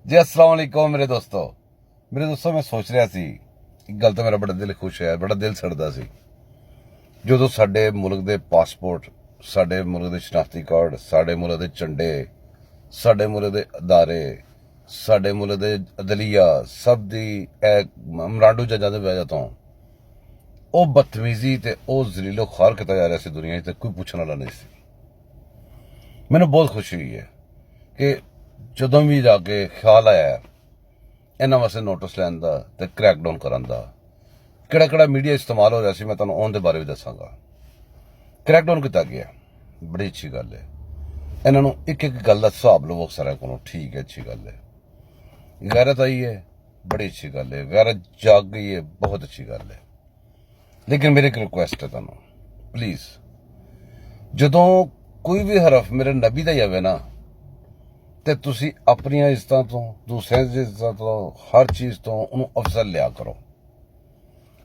जी अस्सलाम वालेकुम मेरे दोस्तों। मैं सोच रहा सी एक गल तो मेरा बड़ा दिल खुश है, बड़ा दिल सड़दा सी जो साडे मुल्क दे पासपोर्ट, साडे मुल्क दे शनाख्ती कार्ड, साडे मुल्क दे झंडे, साडे मुल्क दे अदारे, साडे मुल्क दे अदलिया सब दी मरांडू जजां दे वजह तो ਉਹ बदतमीजी ते ਉਹ ਜ਼ਲੀਲੋ ਖਾਰ ਕੀਤਾ ਜਾ ਰਿਹਾ ਸੀ ਦੁਨੀਆ 'ਚ, ਤੇ ਕੋਈ ਪੁੱਛਣ ਵਾਲਾ ਨਹੀਂ ਸੀ। ਮੈਨੂੰ ਬਹੁਤ ਖੁਸ਼ੀ ਹੋਈ ਹੈ ਕਿ ਜਦੋਂ ਵੀ ਜਾ ਕੇ ਖਿਆਲ ਆਇਆ ਇਹਨਾਂ ਵਾਸਤੇ ਨੋਟਿਸ ਲੈਣ ਦਾ ਤੇ ਕ੍ਰੈਕਡਾਊਨ ਕਰਨ ਦਾ, ਕਿਹੜਾ ਮੀਡੀਆ ਇਸਤੇਮਾਲ ਹੋ ਰਿਹਾ ਸੀ, ਮੈਂ ਤੁਹਾਨੂੰ ਉਹਦੇ ਬਾਰੇ ਵੀ ਦੱਸਾਂਗਾ। ਕ੍ਰੈਕਡਾਊਨ ਕੀਤਾ ਗਿਆ, ਬੜੀ ਅੱਛੀ ਗੱਲ ਹੈ। ਇਹਨਾਂ ਨੂੰ ਇੱਕ ਇੱਕ ਗੱਲ ਦਾ ਹਿਸਾਬ ਲਵੋ ਸਾਰਿਆਂ ਕੋਲੋਂ, ਠੀਕ ਹੈ, ਅੱਛੀ ਗੱਲ ਹੈ। ਗੈਰਤ ਆਈ ਹੈ, ਬੜੀ ਅੱਛੀ ਗੱਲ ਹੈ। ਗੈਰਤ ਜਾਗ ਗਈ ਹੈ, ਬਹੁਤ ਅੱਛੀ ਗੱਲ ਹੈ। लेकिन मेरी एक रिक्वेस्ट है तुहानू, प्लीज जदों कोई भी हरफ मेरे नबी का जावे ना, तो तुसी अपनी इज्जतां तो, दूसरे की इज्जत तो, हर चीज़ तो उन्होंने अफजल लिया करो।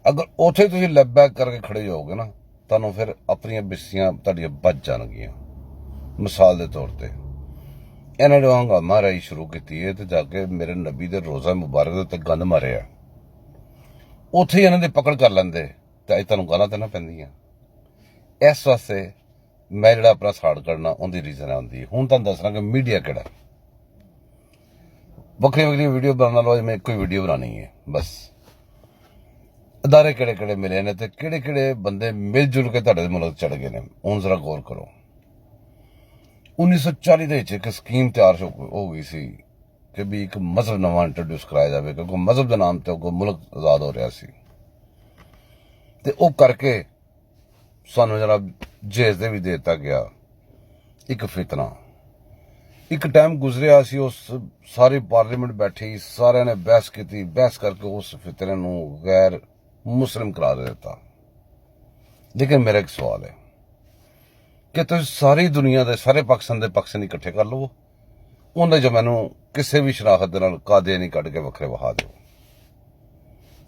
अगर उत्थे तुसी लैबैक करके खड़े होगे ना, तुहानू फिर अपनी बिस्सियां तुहाडियां बच जाणगियां। मिसाल के तौर पर इन्होंने जो हंगामा राई शुरू की है, तो जाके मेरे नबी के रोज़ा मुबारक के उत्ते गंद मारिया, उत्थे ही इन्हों की पकड़ कर लेंदे तो अज तुहानू गालां तो ना पैंदियां। इस वास्ते मैं जिहड़ा अपना साड़ कढ़ना उहदी रीजन आउंदी है। हुण तुहानू दसना कि मीडिया किहड़ा, वक्रियां वक्रियां वीडियो बनाने वालों मैं एक ही वीडियो बनानी है बस। अदारे किहड़े किहड़े मिले ने ते किहड़े किहड़े बंदे मिल जुल के तुहाडे मुल्क चढ़ गए ने, हुण जरा गौर करो। 1940 दे विच एक स्कीम तैयार हो गई सी कि भी एक मजहब नवा इंट्रोड्यूस कराया जाए, क्योंकि मजहब के नाम से मुल्क आजाद हो रहा सी। ते वो करके सानू जरा जेज दे भी देता गया एक फितना। एक टाइम गुजरिया सी, उस सारी पार्लीमेंट बैठी, सारे ने बहस की, बहस करके उस फितरे नू गैर मुस्लिम करार देता। लेकिन मेरा एक सवाल है कि तुम सारी दुनिया के सारे पाकिस्तान के पक्ष नहीं इकट्ठे कर लो, उन्हें जो मैनू किसी भी शराखत के नाल कादे नहीं कढ़ के वखरे वहा दो।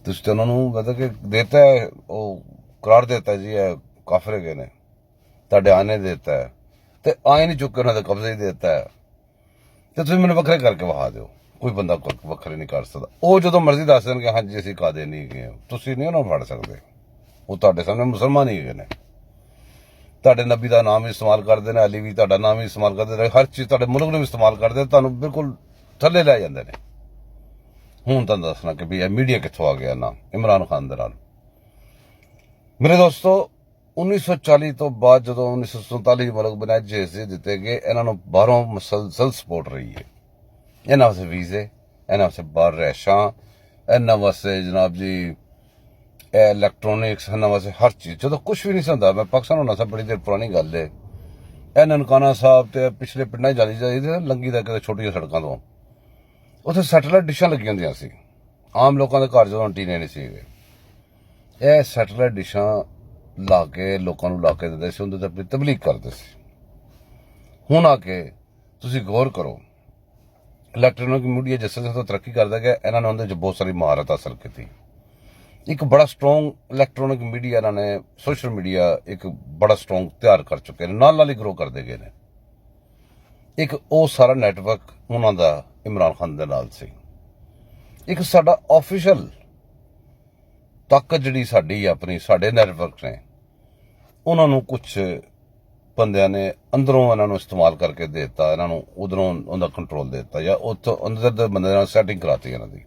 तुम तो उन्होंने मतलब कि देता है, वो करार देता है जी है काफरे गए ने, तुहाडे आने देता है, तो आए नहीं चुके उन्होंने कब्जे ही देता है, तो तुम मैंने वखरे करके वहा दो। कोई बंदा वखरे नहीं कर सकता। वो जो मर्जी दस देन कि हाँ जी असीं कादे नहीं गए, तुम नहीं उन्होंने फड़ सकते। वो तुहाडे सामने मुसलमान ही गए ने, तुहाडे नबी का नाम भी इस्तेमाल करते हैं, अली भी तुहाडा नाम भी इस्तेमाल करते हैं, हर चीज़ तुहाडे मुल्क ने भी इस्तेमाल करते हैं, तुहानू बिल्कुल थल्ले लै जांदे ने। हूँ तुहानू दसना कि भी मीडिया कित्थों आ गया ना इमरान खान दे नाल। मेरे दोस्तों 1940 तो बाद जो 1947 मुल्क बनाए, जेसे दिते गए, इन्होंने बाहरों मुसलसल सपोर्ट रही है। इन्होंने वास्ते वीजे, इन्होंने वास्ते बाहर रैशां, इन्होंने वास्ते जनाब जी इलैक्ट्रोनिक्स, इन्होंने वास्ते हर चीज़। जो कुछ भी नहीं सी हुंदा, मैं पाकिस्तान होना सा, बड़ी देर पुरानी गल है। इह ननकाना साहब तो पिछले पिंडां जाली जाइए लंघी दा किते छोटियां सड़कों तो उत्थे सैटेलाइट डिशां लगी होंदियां सी। आम लोगों के घर जो एंटीने नहीं सी, यह सैटेलाइट डिशां ला के लोगों ला के दिंदे सी, उहदे ते अपनी तबलीग करते सी। हुण आके तुसीं गौर करो, इलैक्ट्रॉनिक मीडिया जिस तरह तरक्की करता गया, इन्होंने उहदे च बहुत सारी महारत हासिल की। एक बड़ा स्ट्रोंग इलैक्ट्रॉनिक मीडिया इन्होंने, सोशल मीडिया एक बड़ा स्ट्रोंग तैयार कर चुके हैं, नाल ही ग्रो करते गए हैं। एक वो सारा नैटवर्क उन्होंने इमरान खान दे नाल सी। एक साडा ऑफिशियल ताकत जिहड़ी साडी अपनी साडे नैटवर्क ने, उन्होंने कुछ बंदियां ने अंदरों इन्होंने इस्तेमाल करके देता, इन्होंने उधरों उनका कंट्रोल देता, या उतो अंदर दे बंदे नाल सैटिंग कराती इन्हां दी।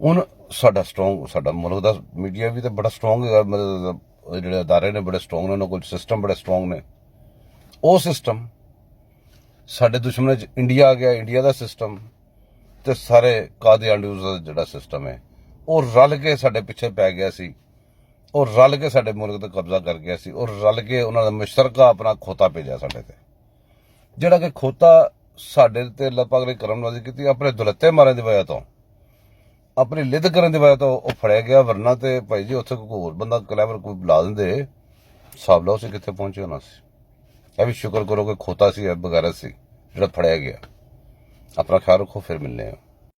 हुण साडा स्ट्रोंग, साडा मुल्क दा मीडिया भी तो बड़ा स्ट्रोंग है, मतलब जिहड़े अदारे ने बड़े स्ट्रोंग ने, उन्होंने कोल सिस्टम बड़े स्ट्रोंग ने। वो सिस्टम साडे दुश्मन च इंडिया आ गया, इंडिया का सिस्टम तो सारे कादियानूस का जिहड़ा सिस्टम है वो रल के साडे पिछे पै गया सी, और रल के साडे मुल्क ते कब्जा कर गया सी, और रल के उन्होंने मुशतरका अपना खोता भेजा साडे ते, जिहड़ा कि खोता साडे ते अल्लाह पाक ने करमनवाजी की अपने दुलत्ते मारन की वजह तो, अपनी लिद करने की वजह तो वो फड़िया गया। वरना तो भाई जी उत्थे कोई होर बंदा क्लैवर कोई बुला देंदे, हिसाब लाओ सी कित्थे पहुंचे होना सी। यह भी शुक्र करो कि खोता सी बगैरत सी जिहड़ा फड़िया गया। अपना ख्याल रखो, फिर मिलने हैं।